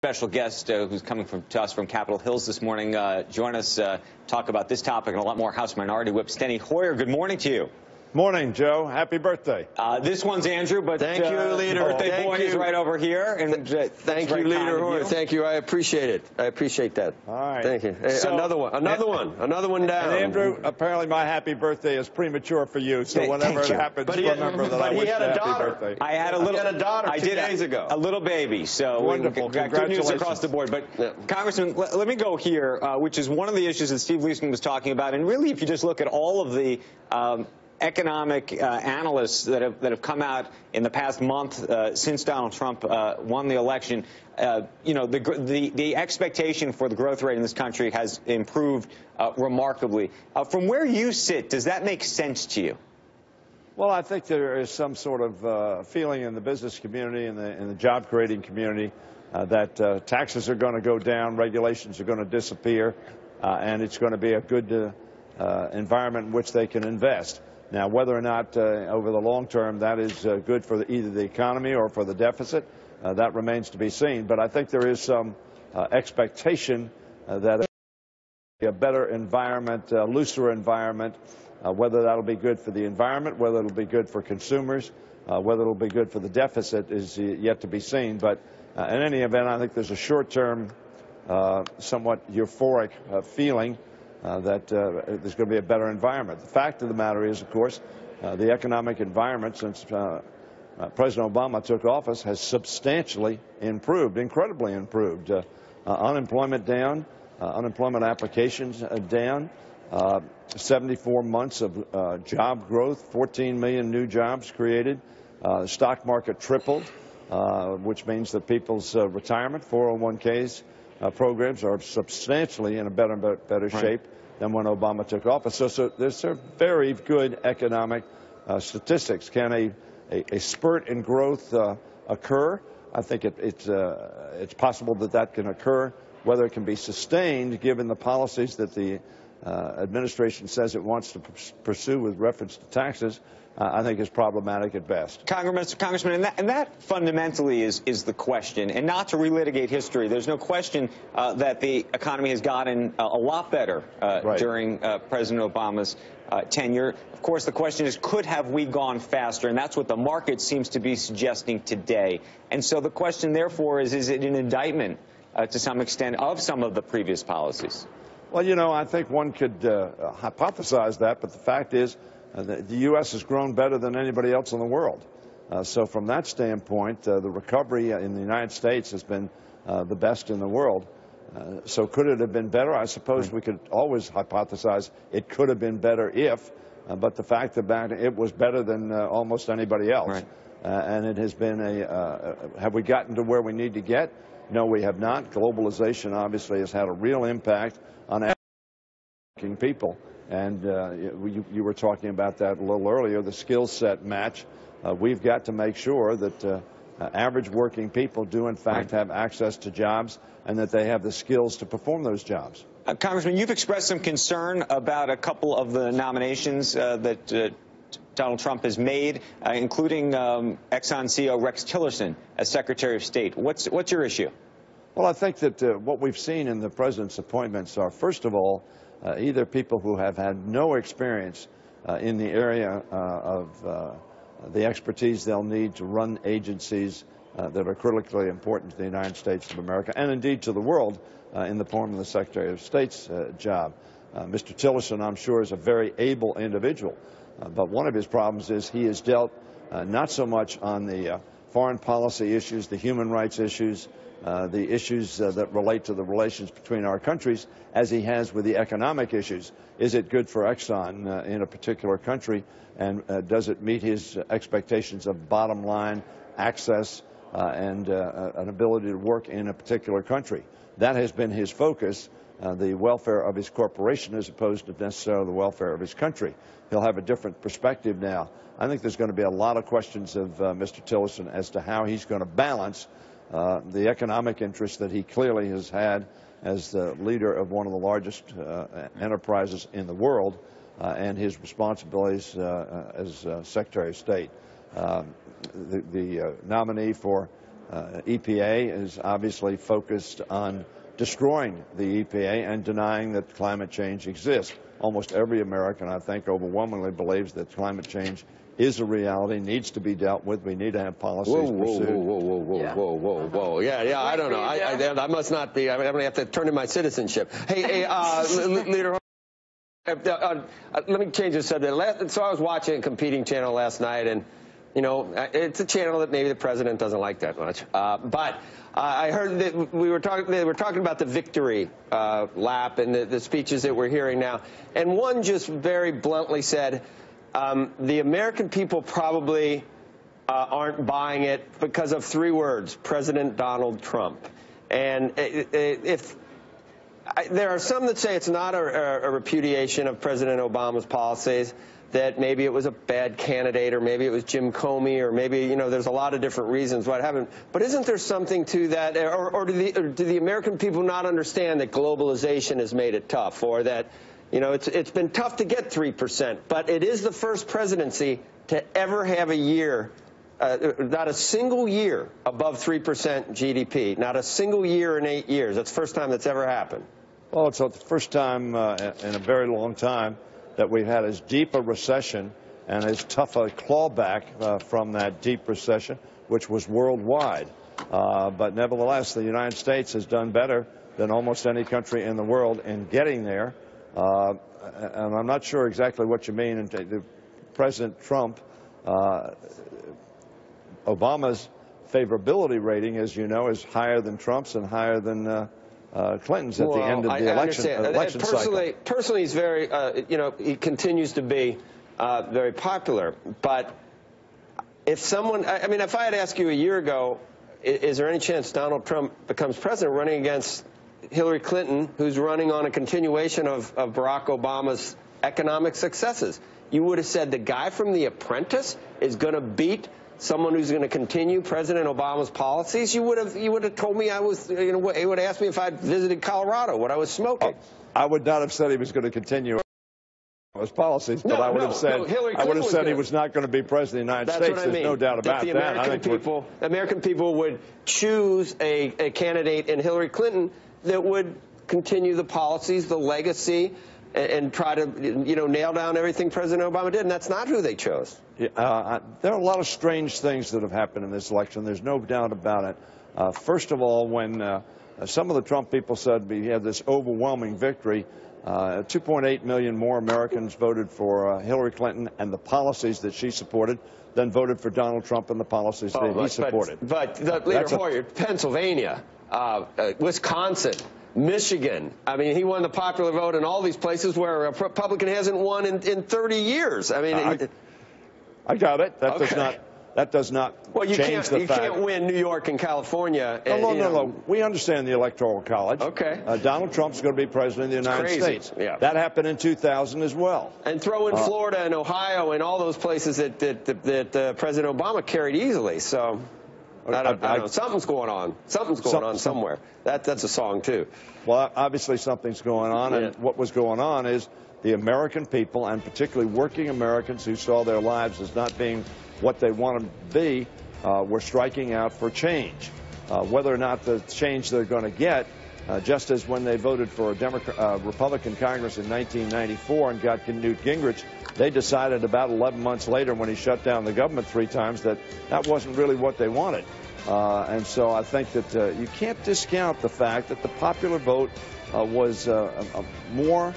Special guest who's coming to us from Capitol Hills this morning. Join us, talk about this topic and a lot more. House Minority Whip Steny Hoyer, good morning to you. Morning, Joe. Happy birthday. This one's Andrew, but thank you, Leader. Birthday boy is right over here. And thank you, Leader Hoyer. Thank you. I appreciate it. I appreciate that. All right. Thank you. Hey, So, another one down. And Andrew, apparently my happy birthday is premature for you, so whenever it happens, remember that I wish you a happy birthday. I had a daughter 2 days ago. A little baby, so wonderful. Got good news across the board. But Congressman, let me go here, which is one of the issues that Steve Leisman was talking about. And really, if you just look at all of the economic analysts that have come out in the past month since Donald Trump won the election, you know, the expectation for the growth rate in this country has improved remarkably. From where you sit, does that make sense to you? Well, I think there is some sort of feeling in the business community and in the job creating community that taxes are going to go down, regulations are going to disappear, and it's going to be a good environment in which they can invest. Now, whether or not over the long term that is good for either the economy or for the deficit, that remains to be seen. But I think there is some expectation that a better environment, a looser environment, whether that'll be good for the environment, whether it'll be good for consumers, whether it'll be good for the deficit is yet to be seen. But in any event, I think there's a short-term, somewhat euphoric feeling that there's going to be a better environment. The fact of the matter is, of course, the economic environment since President Obama took office has substantially improved, incredibly improved. Unemployment down, unemployment applications down, 74 months of job growth, 14 million new jobs created. The stock market tripled, which means that people's retirement, 401ks, programs are substantially in a better shape than when Obama took office. So there's a very good economic statistics. Can a spurt in growth occur? I think it's possible that can occur. Whether it can be sustained, given the policies that the administration says it wants to pursue with reference to taxes, I think is problematic at best. Congressman, and that fundamentally is the question. And not to relitigate history, there's no question that the economy has gotten a lot better during President Obama's tenure. Of course, the question is, could have we gone faster? And that's what the market seems to be suggesting today. And so the question, therefore, is it an indictment to some extent of some of the previous policies? Well, you know, I think one could hypothesize that, but the fact is the U.S. has grown better than anybody else in the world. So from that standpoint, the recovery in the United States has been the best in the world. So could it have been better? I suppose we could always hypothesize it could have been better if, but the fact that it was better than almost anybody else. And it has been have we gotten to where we need to get? No, we have not. Globalization obviously has had a real impact on working people. And you were talking about that a little earlier, the skill set match. We've got to make sure that average working people do, in fact, have access to jobs and that they have the skills to perform those jobs. Congressman, you've expressed some concern about a couple of the nominations that Donald Trump has made, including Exxon CEO Rex Tillerson as Secretary of State. What's your issue? Well, I think that what we've seen in the president's appointments are, first of all, either people who have had no experience in the area of the expertise they'll need to run agencies that are critically important to the United States of America and indeed to the world in the form of the Secretary of State's job. Mr. Tillerson, I'm sure, is a very able individual, but one of his problems is he has dealt not so much on the foreign policy issues, the human rights issues, the issues that relate to the relations between our countries, as he has with the economic issues. Is it good for Exxon in a particular country, and does it meet his expectations of bottom line access and an ability to work in a particular country? That has been his focus, the welfare of his corporation as opposed to necessarily the welfare of his country. He'll have a different perspective now. I think there's going to be a lot of questions of Mr. Tillerson as to how he's going to balance the economic interests that he clearly has had as the leader of one of the largest enterprises in the world and his responsibilities as Secretary of State. The nominee for EPA is obviously focused on destroying the EPA and denying that climate change exists. Almost every American, I think, overwhelmingly believes that climate change is a reality, needs to be dealt with. We need to have policies pursued. Whoa. Yeah, I don't know. I must not be. I'm going to have to turn in my citizenship. Hey, Leader, let me change the subject. So I was watching a competing channel last night, and, you know, it's a channel that maybe the president doesn't like that much. But I heard that they were talking about the victory lap and the speeches that we're hearing now. And one just very bluntly said, the American people probably aren't buying it because of 3 words: President Donald Trump. And there are some that say it's not a repudiation of President Obama's policies, that maybe it was a bad candidate, or maybe it was Jim Comey, or maybe, you know, there's a lot of different reasons why it happened. But isn't there something to that, or do the American people not understand that globalization has made it tough, or that, you know, it's been tough to get 3%, but it is the first presidency to ever have a year, not a single year above 3% GDP, not a single year in 8 years. That's the first time that's ever happened. Well, it's the first time in a very long time that we've had as deep a recession and as tough a clawback from that deep recession, which was worldwide. But nevertheless, the United States has done better than almost any country in the world in getting there. And I'm not sure exactly what you mean. And President Trump, Obama's favorability rating, as you know, is higher than Trump's and higher than Clinton's at the end of the election cycle. Personally, he's very, you know, he continues to be very popular. But if someone, I mean, if I had asked you a year ago, is there any chance Donald Trump becomes president running against Hillary Clinton, who's running on a continuation of Barack Obama's economic successes, you would have said the guy from The Apprentice is going to beat someone who's going to continue President Obama's policies? You would have told me I was, you know, he would have asked me if I'd visited Colorado, what I was smoking. I would not have said he was going to continue his policies, but I would have said he was not going to be president of the United States. There's no doubt about that. American people would choose a candidate in Hillary Clinton that would continue the policies, the legacy, and try to, you know, nail down everything President Obama did, and that's not who they chose. There are a lot of strange things that have happened in this election. There's no doubt about it. First of all, when some of the Trump people said we had this overwhelming victory, 2.8 million more Americans voted for Hillary Clinton and the policies that she supported than voted for Donald Trump and the policies that he supported. But Leader Hoyer, Pennsylvania, Wisconsin, Michigan. I mean, he won the popular vote in all these places where a Republican hasn't won in 30 years. I mean, I got it. That does not change the fact. You can't win New York and California. No. We understand the Electoral College. Okay. Donald Trump's going to be president of the United States. Yeah. That happened in 2000 as well. And throw in Florida and Ohio and all those places that President Obama carried easily. So I don't know. Something's going on. Something's going on somewhere. That's a song, too. Well, obviously something's going on. And what was going on is the American people, and particularly working Americans who saw their lives as not being what they wanted to be, were striking out for change. Whether or not the change they're going to get, just as when they voted for a Republican Congress in 1994 and got Newt Gingrich, they decided about 11 months later, when he shut down the government 3 times, that wasn't really what they wanted. And so I think that you can't discount the fact that the popular vote was more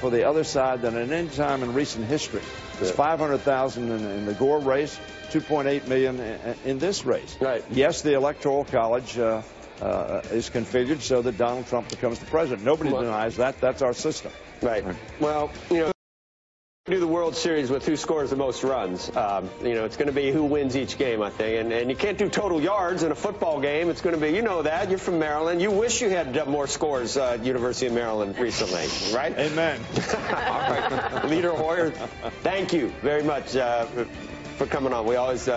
for the other side than at any time in recent history. There's 500,000 in the Gore race, 2.8 million in this race. Right. Yes, the Electoral College is configured so that Donald Trump becomes the president. Nobody denies that. That's our system. Right. Well, you know, do the World Series with who scores the most runs. You know, it's going to be who wins each game, I think. And you can't do total yards in a football game. It's going to be, you know that. You're from Maryland. You wish you had more scores at University of Maryland recently, right? Amen. All right. Leader Hoyer, thank you very much for coming on. We always